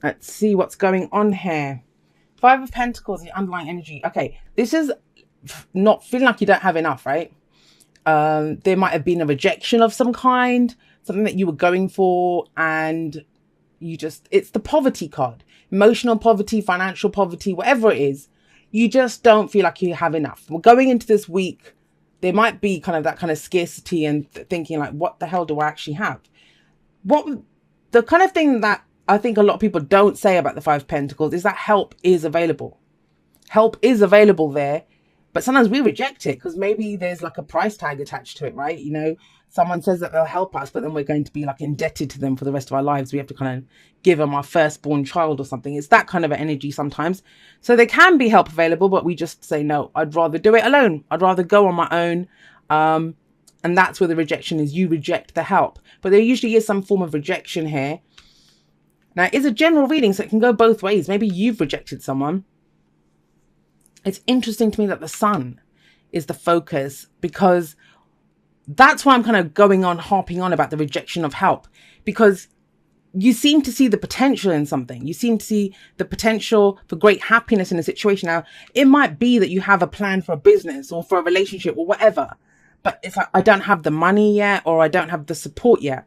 Let's see what's going on here. Five of Pentacles, the underlying energy. Okay, this is not feeling like you don't have enough, right? There might have been a rejection of some kind, something that you were going for, and it's the poverty card. Emotional poverty, financial poverty, whatever it is, you just don't feel like you have enough. Well, going into this week, there might be kind of that kind of scarcity and thinking like, what the hell do I actually have? The kind of thing that I think a lot of people don't say about the Five of Pentacles is that help is available. Help is available there, but sometimes we reject it because maybe there's like a price tag attached to it, right? You know, someone says that they'll help us, but then we're going to be like indebted to them for the rest of our lives. We have to kind of give them our firstborn child or something. It's that kind of an energy sometimes. So there can be help available, but we just say, no, I'd rather do it alone. I'd rather go on my own. And that's where the rejection is. You reject the help, but there usually is some form of rejection here. Now, it's a general reading, so it can go both ways. Maybe you've rejected someone. It's interesting to me that the sun is the focus, because that's why I'm kind of harping on about the rejection of help, because you seem to see the potential in something. You seem to see the potential for great happiness in a situation. Now, it might be that you have a plan for a business or for a relationship or whatever, but it's like, I don't have the money yet, or I don't have the support yet.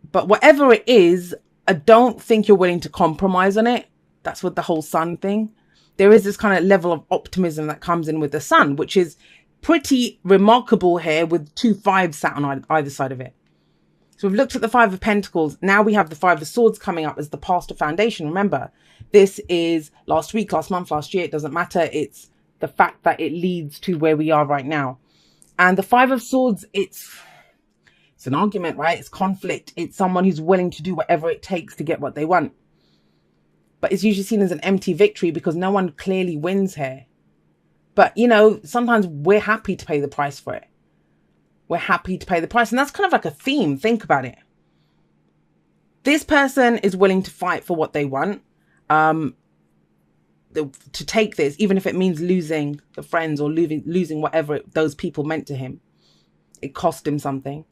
But whatever it is, I don't think you're willing to compromise on it. That's with the whole sun thing. There is this kind of level of optimism that comes in with the sun, which is pretty remarkable here with 2 5s sat on either side of it. So we've looked at the Five of Pentacles. Now we have the Five of Swords coming up as the pastor foundation. Remember, this is last week, last month, last year. It doesn't matter. It's the fact that it leads to where we are right now. And the Five of Swords, it's an argument, right? It's conflict. It's someone who's willing to do whatever it takes to get what they want. But it's usually seen as an empty victory because no one clearly wins here. But, you know, sometimes we're happy to pay the price for it. We're happy to pay the price. And that's kind of like a theme. Think about it. This person is willing to fight for what they want. To take this, even if it means losing the friends or losing whatever those people meant to him. It cost him something.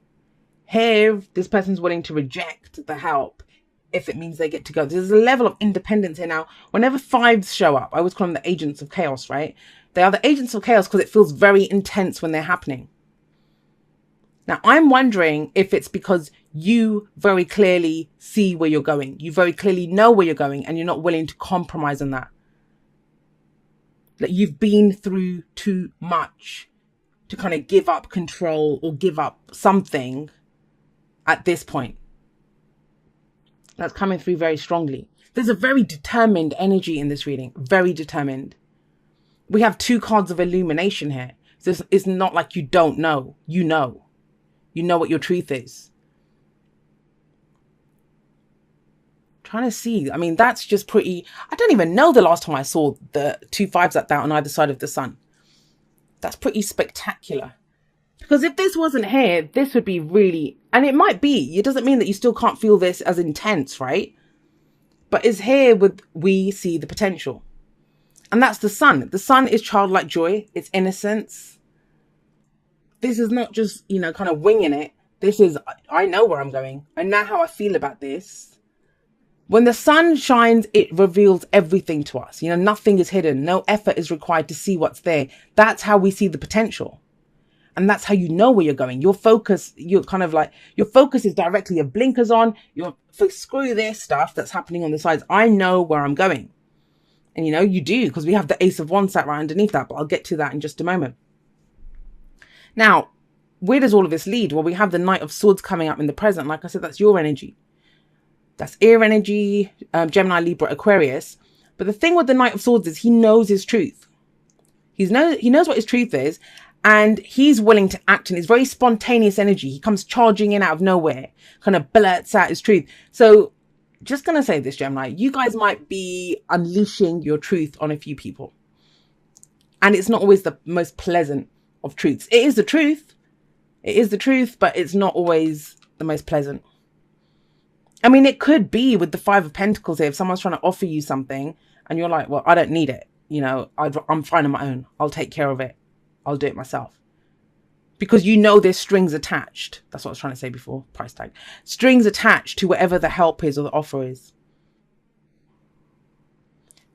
Here, this person's willing to reject the help if it means they get to go. There's a level of independence here now. Whenever 5s show up, I always call them the agents of chaos, right? They are the agents of chaos because it feels very intense when they're happening. Now, I'm wondering if it's because you very clearly see where you're going. You very clearly know where you're going and you're not willing to compromise on that. That you've been through too much to kind of give up control or give up something at this point. That's coming through very strongly. There's a very determined energy in this reading. Very determined. We have 2 cards of illumination here. So it's not like you don't know. You know. You know what your truth is. Trying to see. I mean, that's just pretty... I don't even know the last time I saw the 2 5s like that on either side of the sun. That's pretty spectacular. Because if this wasn't here, this would be really... And it might be. It doesn't mean that you still can't feel this as intense, right? But it's here with we see the potential. And that's the sun. The sun is childlike joy. It's innocence. This is not just, you know, kind of winging it. This is, I know where I'm going. I know how I feel about this. When the sun shines, it reveals everything to us. You know, nothing is hidden. No effort is required to see what's there. That's how we see the potential. And that's how you know where you're going. Your focus, you're kind of like, your focus is directly, your blinkers on, screw this stuff that's happening on the sides. I know where I'm going. And you know, you do, because we have the Ace of Wands sat right underneath that, but I'll get to that in just a moment. Now, where does all of this lead? Well, we have the Knight of Swords coming up in the present. Like I said, that's your energy. That's air energy, Gemini, Libra, Aquarius. But the thing with the Knight of Swords is he knows his truth. He knows what his truth is. And he's willing to act, and it's very spontaneous energy. He comes charging in out of nowhere, kind of blurts out his truth. So just going to say this, Gemini, you guys might be unleashing your truth on a few people. And it's not always the most pleasant of truths. It is the truth. It is the truth, but it's not always the most pleasant. I mean, it could be with the Five of Pentacles here. If someone's trying to offer you something and you're like, well, I don't need it. You know, I'm fine on my own. I'll take care of it. I'll do it myself. Because you know there's strings attached. That's what I was trying to say before. Price tag. Strings attached to whatever the help is or the offer is.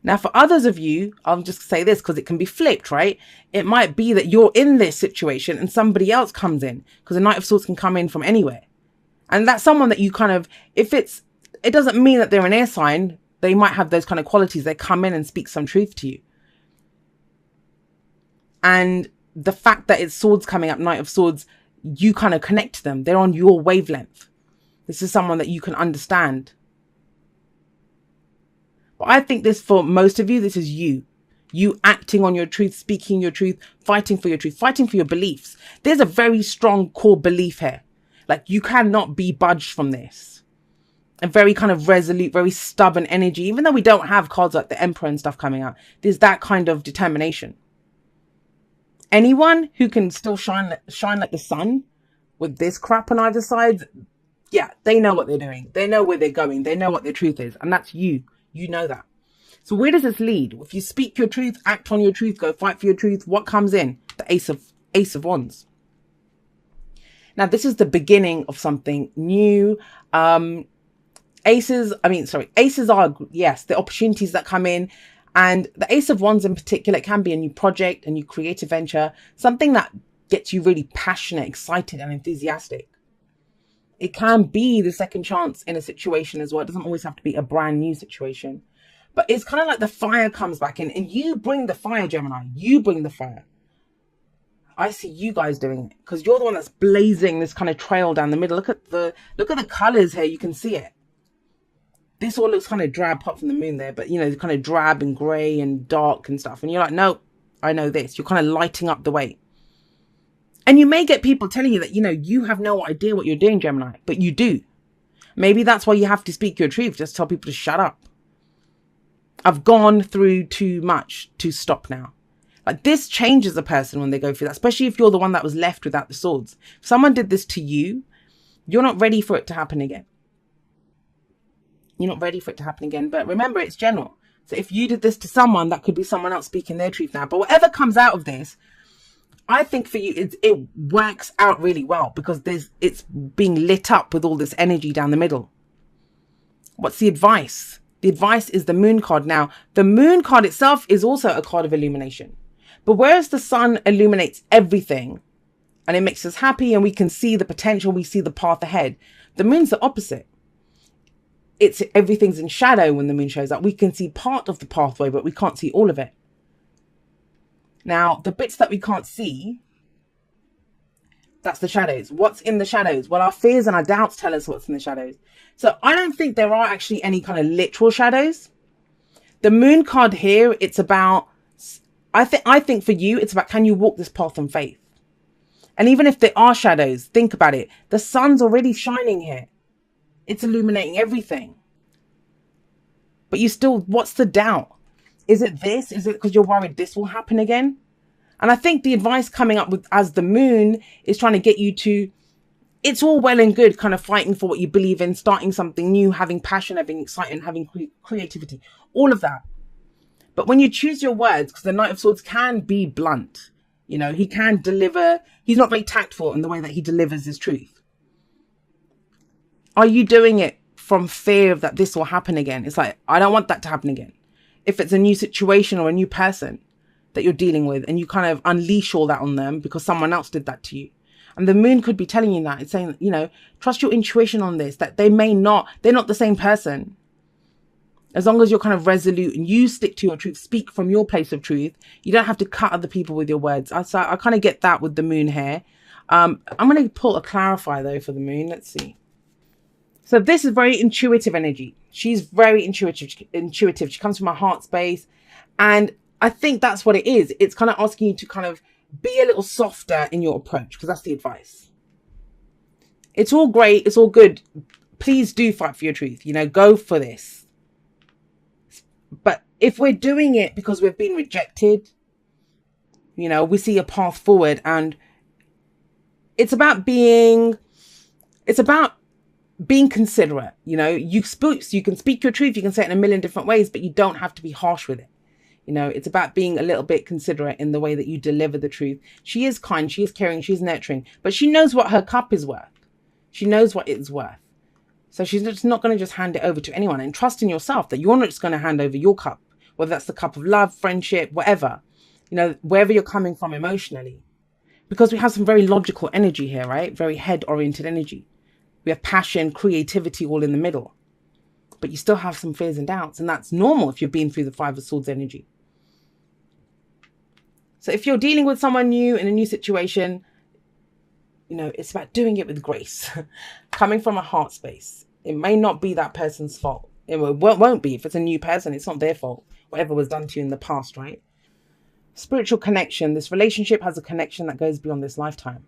Now, for others of you, I'll just say this because it can be flipped, right? It might be that you're in this situation and somebody else comes in, because the Knight of Swords can come in from anywhere. And that's someone that you kind of, it doesn't mean that they're an air sign. They might have those kind of qualities. They come in and speak some truth to you. And the fact that it's swords coming up, Knight of Swords, you kind of connect to them. They're on your wavelength. This is someone that you can understand. But I think this, for most of you, this is you. You acting on your truth, speaking your truth, fighting for your truth, fighting for your beliefs. There's a very strong core belief here. Like, you cannot be budged from this. A very kind of resolute, very stubborn energy. Even though we don't have cards like the Emperor and stuff coming out, there's that kind of determination. Anyone who can still shine like the sun with this crap on either side, yeah, they know what they're doing. They know where they're going. They know what their truth is. And that's you. You know that. So where does this lead? If you speak your truth, act on your truth, go fight for your truth, what comes in? The Ace of Wands. Now, this is the beginning of something new. Aces are, yes, the opportunities that come in. And the Ace of Wands in particular, it can be a new project, a new creative venture, something that gets you really passionate, excited, and enthusiastic. It can be the second chance in a situation as well. It doesn't always have to be a brand new situation. But it's kind of like the fire comes back in, and you bring the fire, Gemini. You bring the fire. I see you guys doing it because you're the one that's blazing this kind of trail down the middle. Look at the colors here. You can see it. This all looks kind of drab, apart from the moon there, but you know, kind of drab and grey and dark and stuff. And you're like, no, I know this. You're kind of lighting up the way. And you may get people telling you that, you know, you have no idea what you're doing, Gemini, but you do. Maybe that's why you have to speak your truth. Just tell people to shut up. I've gone through too much to stop now. Like, this changes a person when they go through that, especially if you're the one that was left without the swords. If someone did this to you, you're not ready for it to happen again. You're not ready for it to happen again. But remember, it's general. So if you did this to someone, that could be someone else speaking their truth now. But whatever comes out of this, I think for you, it works out really well because it's being lit up with all this energy down the middle. What's the advice? The advice is the Moon card. Now, the Moon card itself is also a card of illumination. But whereas the sun illuminates everything and it makes us happy and we can see the potential, we see the path ahead, the Moon's the opposite. Everything's in shadow when the Moon shows up. We can see part of the pathway, but we can't see all of it. Now, the bits that we can't see, that's the shadows. What's in the shadows? Well, our fears and our doubts tell us what's in the shadows. So I don't think there are actually any kind of literal shadows. The Moon card here, it's about, I think for you, it's about, can you walk this path in faith? And even if there are shadows, think about it. The sun's already shining here. It's illuminating everything. But you still, what's the doubt? Is it this? Is it because you're worried this will happen again? And I think the advice coming up with as the Moon is trying to get you to, it's all well and good kind of fighting for what you believe in, starting something new, having passion, having excitement, having creativity, all of that. But when you choose your words, because the Knight of Swords can be blunt, you know, he can deliver, he's not very tactful in the way that he delivers his truth. Are you doing it from fear of that this will happen again? It's like, I don't want that to happen again. If it's a new situation or a new person that you're dealing with and you kind of unleash all that on them because someone else did that to you. And the Moon could be telling you that. It's saying, you know, trust your intuition on this, that they're not the same person. As long as you're kind of resolute and you stick to your truth, speak from your place of truth, you don't have to cut other people with your words. I kind of get that with the Moon here. I'm going to pull a clarifier though for the Moon. Let's see. So this is very intuitive energy. She's very intuitive. She comes from her heart space. And I think that's what it is. It's kind of asking you to kind of be a little softer in your approach, because that's the advice. It's all great. It's all good. Please do fight for your truth. You know, go for this. But if we're doing it because we've been rejected, you know, we see a path forward, and it's about being considerate. You know, you can speak your truth, you can say it in a million different ways, but you don't have to be harsh with it. You know, it's about being a little bit considerate in the way that you deliver the truth. She is kind, she is caring, she's nurturing, but she knows what her cup is worth. She knows what it's worth. So she's just not going to just hand it over to anyone, and trust in yourself that you're not just going to hand over your cup whether that's the cup of love, friendship, whatever, you know, wherever you're coming from emotionally. Because we have some very logical energy here, right? Very head-oriented energy. We have passion, creativity all in the middle. But you still have some fears and doubts. And that's normal if you've been through the Five of Swords energy. So if you're dealing with someone new in a new situation, you know, it's about doing it with grace. Coming from a heart space. It may not be that person's fault. It won't be. If it's a new person, it's not their fault. Whatever was done to you in the past, right? Spiritual connection. This relationship has a connection that goes beyond this lifetime.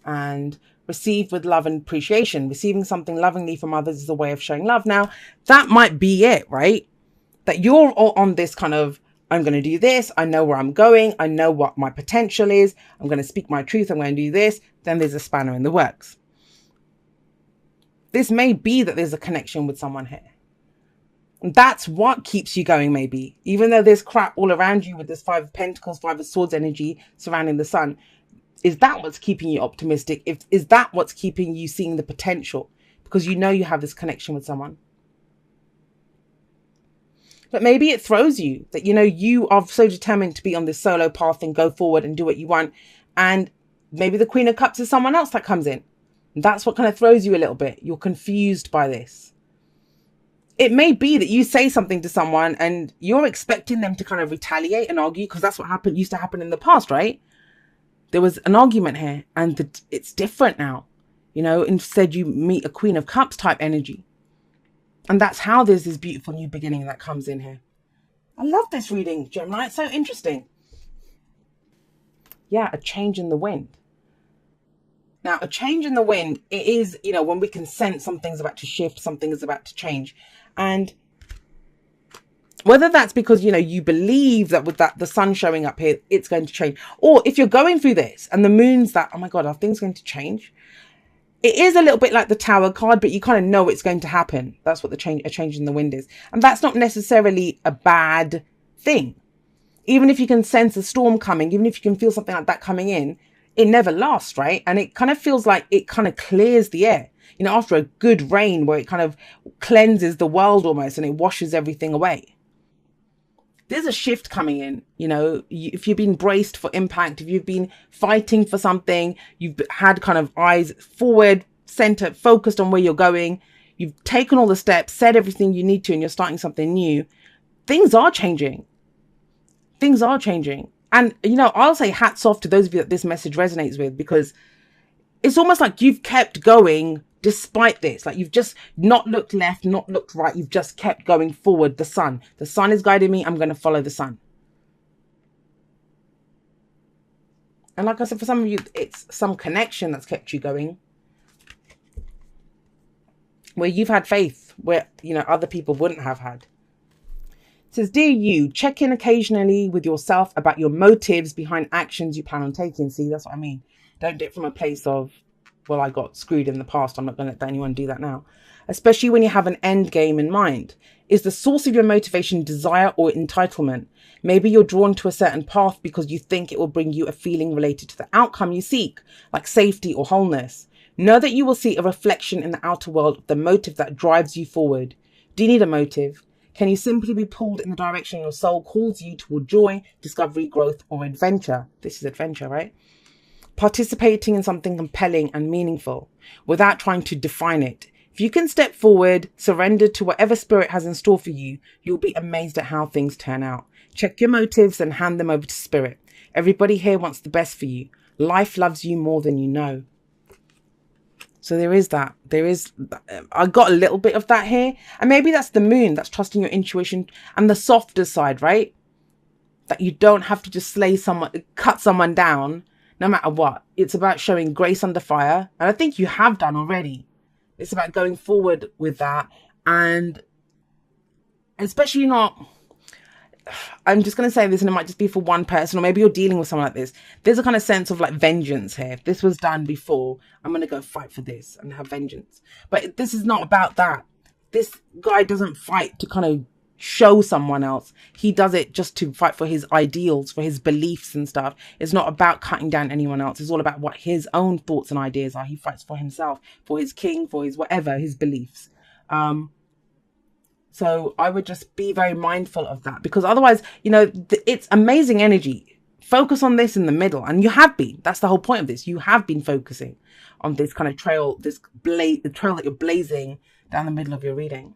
And receive with love and appreciation. Receiving something lovingly from others is a way of showing love. Now, that might be it, right? That you're all on this kind of, I'm going to do this. I know where I'm going. I know what my potential is. I'm going to speak my truth. I'm going to do this. Then there's a spanner in the works. This may be that there's a connection with someone here. And that's what keeps you going, maybe. Even though there's crap all around you with this Five of Pentacles, Five of Swords energy surrounding the sun. Is that what's keeping you optimistic? Is that what's keeping you seeing the potential? Because you know you have this connection with someone. But maybe it throws you that, you know, you are so determined to be on this solo path and go forward and do what you want. And maybe the Queen of Cups is someone else that comes in. And that's what kind of throws you a little bit. You're confused by this. It may be that you say something to someone and you're expecting them to kind of retaliate and argue, because that's what used to happen in the past, right? There was an argument here and it's different now. You know, instead you meet a Queen of Cups type energy. And that's how there's this beautiful new beginning that comes in here. I love this reading, Gemini. It's so interesting. Yeah, a change in the wind. Now, a change in the wind, it is, you know, when we can sense something's about to shift, something is about to change. And whether that's because, you know, you believe that with that the sun showing up here, it's going to change. Or if you're going through this and the moon's that, oh my God, are things going to change? It is a little bit like the Tower card, but you kind of know it's going to happen. That's what a change in the wind is. And that's not necessarily a bad thing. Even if you can sense a storm coming, even if you can feel something like that coming in, it never lasts, right? And it kind of feels like it kind of clears the air. You know, after a good rain where it kind of cleanses the world almost and it washes everything away. There's a shift coming in, you know, if you've been braced for impact, if you've been fighting for something, you've had kind of eyes forward, centered, focused on where you're going. You've taken all the steps, said everything you need to, and you're starting something new. Things are changing. Things are changing. And, you know, I'll say hats off to those of you that this message resonates with, because it's almost like you've kept going despite this. Like you've just not looked left, not looked right. You've just kept going forward. The sun is guiding me. I'm going to follow the sun. And like I said, for some of you, it's some connection that's kept you going. Where you've had faith, where, you know, other people wouldn't have had. It says, dear you, check in occasionally with yourself about your motives behind actions you plan on taking. See, that's what I mean. Don't do it from a place of, well, I got screwed in the past. I'm not going to let anyone do that now. Especially when you have an end game in mind. Is the source of your motivation desire or entitlement? Maybe you're drawn to a certain path because you think it will bring you a feeling related to the outcome you seek, like safety or wholeness. Know that you will see a reflection in the outer world of the motive that drives you forward. Do you need a motive? Can you simply be pulled in the direction your soul calls you toward joy, discovery, growth, or adventure? This is adventure, right? Participating in something compelling and meaningful without trying to define it. If you can step forward, surrender to whatever spirit has in store for you, you'll be amazed at how things turn out. Check your motives and hand them over to spirit. Everybody here wants the best for you. Life loves you more than you know. So there is that. I got a little bit of that here. And maybe that's the moon. That's trusting your intuition and the softer side, right? That you don't have to just cut someone down. No matter what, it's about showing grace under fire. And I think you have done already. It's about going forward with that. And especially not, I'm just going to say this and it might just be for one person, or maybe you're dealing with someone like this. There's a kind of sense of like vengeance here. If this was done before, I'm going to go fight for this and have vengeance. But this is not about that. This guy doesn't fight to kind of show someone else. He does it just to fight for his ideals, for his beliefs and stuff. It's not about cutting down anyone else. It's all about what his own thoughts and ideas are. He fights for himself, for his king, for his whatever, his beliefs. So I would just be very mindful of that, because otherwise, you know, it's amazing energy. Focus on this in the middle, and you have been. That's the whole point of this. You have been focusing on this kind of trail, the trail that you're blazing down the middle of your reading.